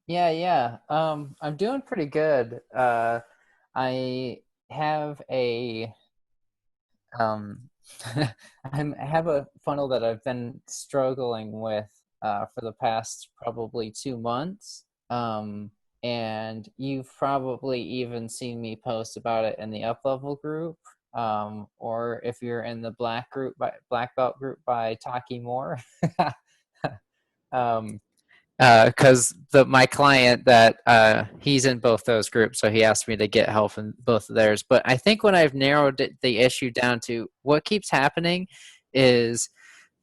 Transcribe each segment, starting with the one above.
Yeah. I'm doing pretty good. I have a um, I have a funnel that I've been struggling with for the past probably 2 months. And you've probably even seen me post about it in the up level group. Or if you're in the black belt group by Taki Moore. um, because the my client that he's in both those groups, so he asked me to get help in both of theirs. But I think when I've narrowed the issue down to what keeps happening is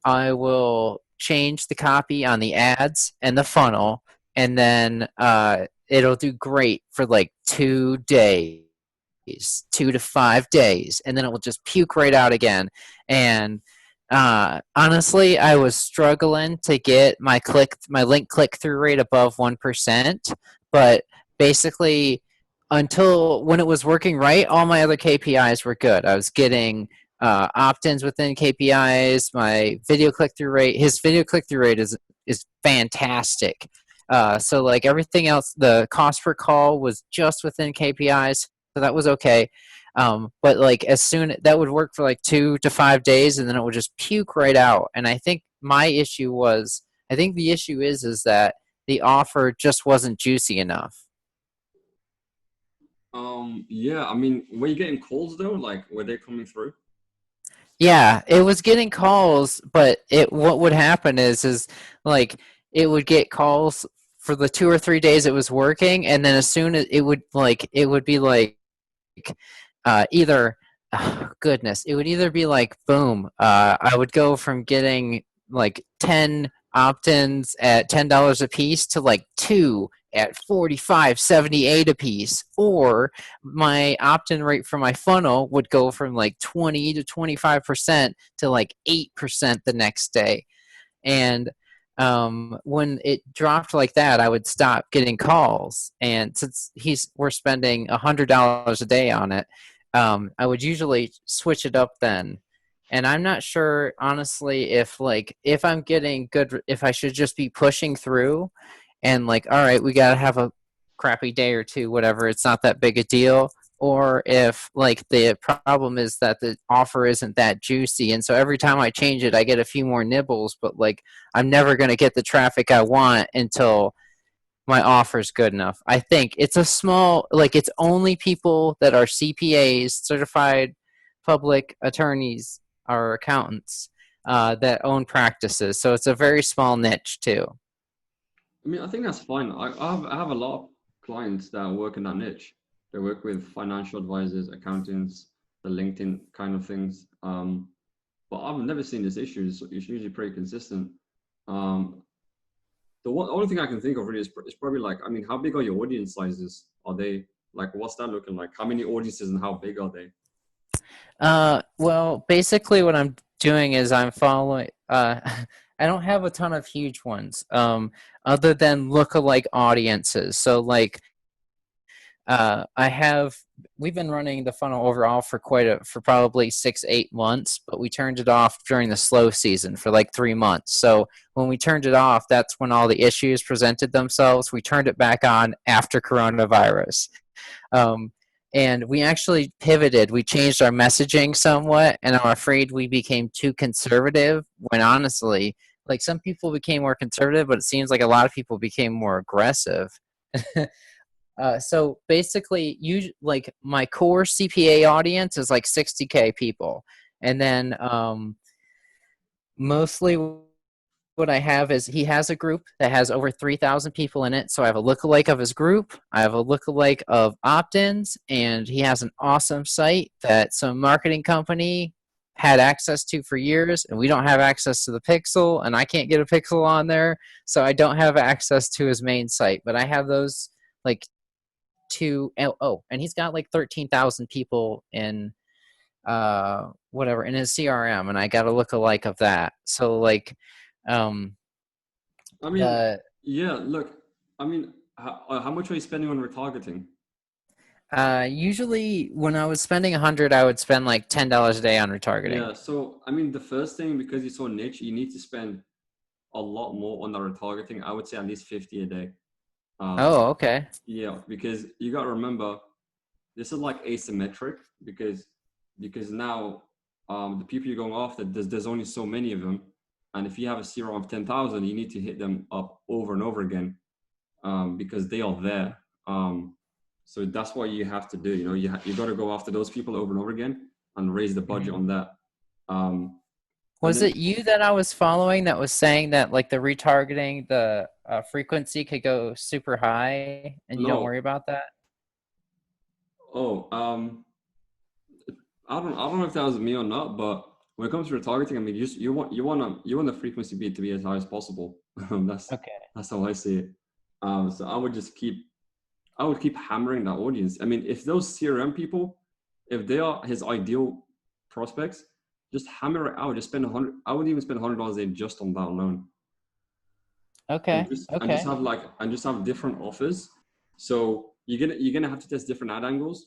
I will change the copy on the ads and the funnel, and then it'll do great for like 2 days, 2 to 5 days, and then it will just puke right out again. And honestly, I was struggling to get my link click through rate above 1%, but basically until when it was working right, all my other KPIs were good. I was getting opt-ins within KPIs. My video click through rate, his video click through rate is fantastic. So like everything else, the cost per call was just within KPIs, so that was okay. But like as soon that would work for like 2 to 5 days, and then it would just puke right out. And I think my issue was, I think the issue is that the offer just wasn't juicy enough. Yeah, I mean, were you getting calls though? Like, were they coming through? Yeah, it was getting calls, but it what would happen is like it would get calls for the 2 or 3 days it was working, and then as soon as it would be like either oh, goodness, it would either be like boom, I would go from getting like 10 opt-ins at $10 a piece to like two at 45.78 a piece, or my opt-in rate for my funnel would go from like 20 to 25% to like 8% the next day. And when it dropped like that, I would stop getting calls. And since we're spending $100 a day on it, I would usually switch it up then. And I'm not sure, honestly, if I'm getting good, if I should just be pushing through and like, all right, we gotta have a crappy day or two, whatever. It's not that big a deal. Or if like the problem is that the offer isn't that juicy, and so every time I change it, I get a few more nibbles, but like I'm never gonna get the traffic I want until my offer's good enough. I think it's a small, like it's only people that are CPAs, certified public attorneys or accountants, that own practices. So it's a very small niche too. I mean, I think that's fine. I have a lot of clients that work in that niche. They work with financial advisors, accountants, the LinkedIn kind of things. But I've never seen this issue. It's usually pretty consistent. Um, the only thing I can think of really is probably like, I mean, how big are your audience sizes? Are they like, what's that looking like? How many audiences and how big are they? Well, basically, what I'm doing is I'm following. I don't have a ton of huge ones, other than lookalike audiences. So, like, I have. We've been running the funnel overall for probably 6, 8 months, but we turned it off during the slow season for like 3 months. So when we turned it off, that's when all the issues presented themselves. We turned it back on after coronavirus. Um, and we actually pivoted. We changed our messaging somewhat, and I'm afraid we became too conservative when honestly, like some people became more conservative, but it seems like a lot of people became more aggressive. So basically, you like my core CPA audience is like 60K people, and then mostly what I have is he has a group that has over 3,000 people in it. So I have a lookalike of his group. I have a lookalike of opt-ins, and he has an awesome site that some marketing company had access to for years, and we don't have access to the pixel, and I can't get a pixel on there, so I don't have access to his main site. But I have those like oh, and he's got like 13,000 people in whatever in his CRM, and I got a lookalike of that. So like um I mean, the yeah, look, I mean, how much are you spending on retargeting? usually when I was spending 100, I would spend like $10 a day on retargeting. Yeah, so I mean, the first thing, because you're so niche, you need to spend a lot more on the retargeting. I would say at least 50 a day. Um, Oh, okay. yeah, because you got to remember this is like asymmetric because now the people you're going after, there's only so many of them, and if you have a CRM of 10,000, you need to hit them up over and over again because they are there. So that's what you have to do. You know, you got to go after those people over and over again and raise the budget Mhm. on that. Um, and Was then it you that I was following that was saying that like the retargeting, the frequency could go super high and you don't no, worry about that? oh, I don't know if that was me or not, but when it comes to retargeting, I mean, you want the frequency beat to be as high as possible. That's Okay. that's how I see it. So I would keep hammering that audience. I mean, if those CRM people, if they are his ideal prospects, just hammer it out. Just spend 100. I would even spend $100 a day just on that alone, and Okay. just Okay. have different offers. So you're gonna have to test different ad angles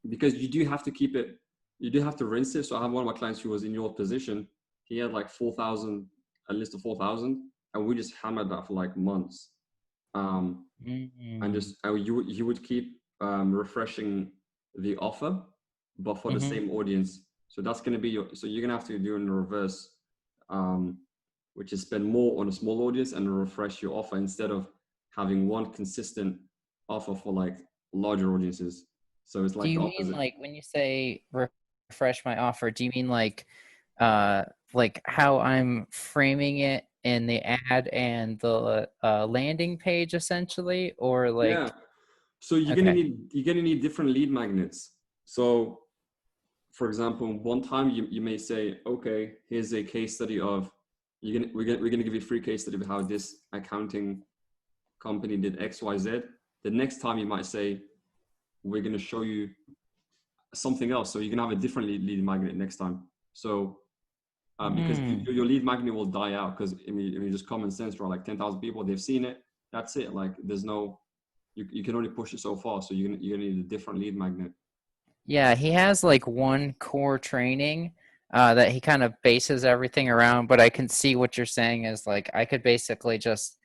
because you do have to rinse it. So I have one of my clients who was in your position. He had like 4,000, a list of 4,000, and we just hammered that for like months. Um, and Mm-hmm. just you would keep refreshing the offer, but for the Mm-hmm. same audience. So that's going to be so you're going to have to do in the reverse, um, which is spend more on a small audience and refresh your offer instead of having one consistent offer for like larger audiences. So it's Do like you the mean opposite. like when you say refresh my offer, do you mean uh like how I'm framing it in the ad and the landing page essentially or Yeah. like So okay. you're gonna need different lead magnets. So for example, one time you may say, okay, here's a case study of we're gonna give you a free case study of how this accounting company did XYZ. The next time you might say, we're gonna show you something else. So you can have a different lead magnet next time. So because Mm. your lead magnet will die out because I mean just common sense, right? Like 10,000 people, they've seen it. That's it. Like there's no you can only push it so far. So you're gonna need a different lead magnet. Yeah, he has like one core training that he kind of bases everything around, but I can see what you're saying is like I could basically just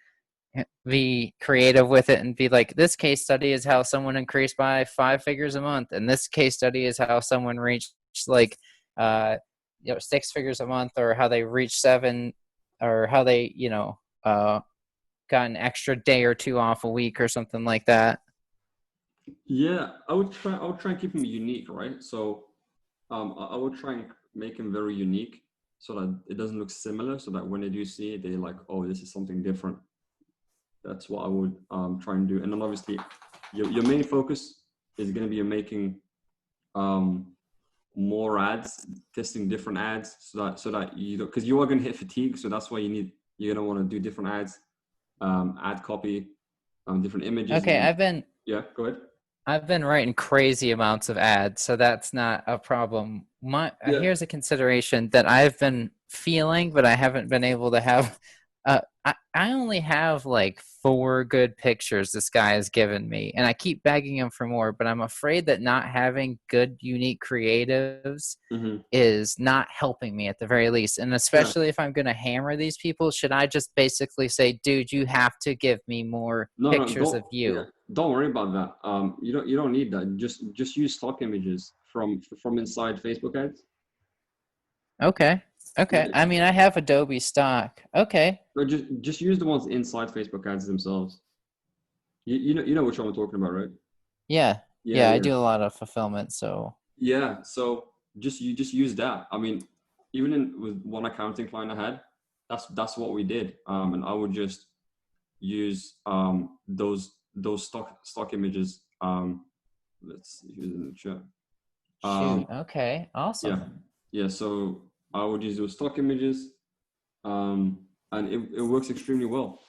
be creative with it and be like, this case study is how someone increased by 5 figures a month, and this case study is how someone reached like uh 6 figures a month, or how they reached seven, or how they got an extra day or two off a week or something like that. Yeah, I would try and keep him unique, right? So I would try and make him very unique so that it doesn't look similar, so that when they do see it, they're like, oh, this is something different. That's what I would try and do. And then obviously, your main focus is going to be making um, more ads, testing different ads, so that you don't, because you are going to hit fatigue. So that's why you're going to want to do different ads, ad copy, different images, and Okay, then yeah, go ahead. I've been writing crazy amounts of ads, so that's not a problem. My Yeah. here's a consideration that I've been feeling, but I haven't been able to have. I only have like 4 good pictures this guy has given me, and I keep begging him for more, but I'm afraid that not having good, unique creatives Hmm. is not helping me at the very least. And Yeah. especially if I'm going to hammer these people, should I just basically say, dude, you have to give me more No, pictures of don't. Yeah, you? don't worry about that. You don't need that. Just use stock images from inside Facebook ads. Okay. Okay. Yeah, I mean, I have Adobe stock. Okay. but just use the ones inside Facebook ads themselves. You know which one I'm talking about, right? Yeah. Yeah, Yeah, I yeah, do a lot of fulfillment, so. yeah. So you just use that. I mean, even with one accounting client I had, that's what we did. And I would just use those stock images. Let's see who's in the chat. Shoot. Um, Okay. yeah, Awesome. yeah. So I would use those stock images, um, and it works extremely well.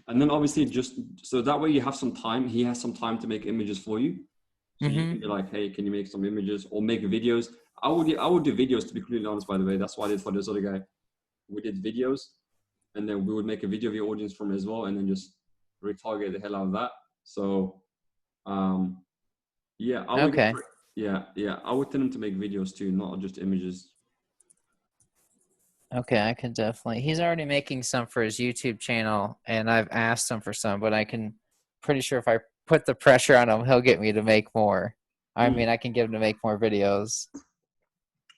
And then obviously just so that way you have some time. He has some time to make images for you, so you can Mm-hmm. be like, hey, can you make some images or make videos? I would do videos, to be completely honest. By the way, that's what I did for this other guy. We did videos, and then we would make a video of your audience from it as well, and then just retarget the hell out of that. So um, yeah, I would Okay. yeah, I would tell him to make videos too, not just images. Okay, I can definitely. He's already making some for his YouTube channel, and I've asked him for some, but I can pretty sure if I put the pressure on him, he'll get me to make more. I Mm. mean, I can get him to make more videos.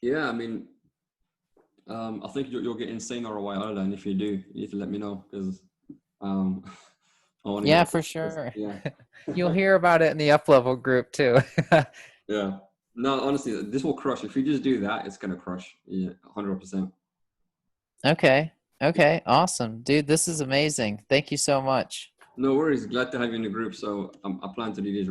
Yeah, I mean, I think you'll get insane ROI out of that, and if you do, you need to let me know because um, I want to Yeah, get for sure. yeah. You'll hear about it in the up level group too. Yeah. No, honestly, this will crush. If you just do that, it's gonna crush. Yeah, 100%. Okay. Okay. Awesome. Dude, this is amazing. Thank you so much. No worries. Glad to have you in the group. So I plan to do these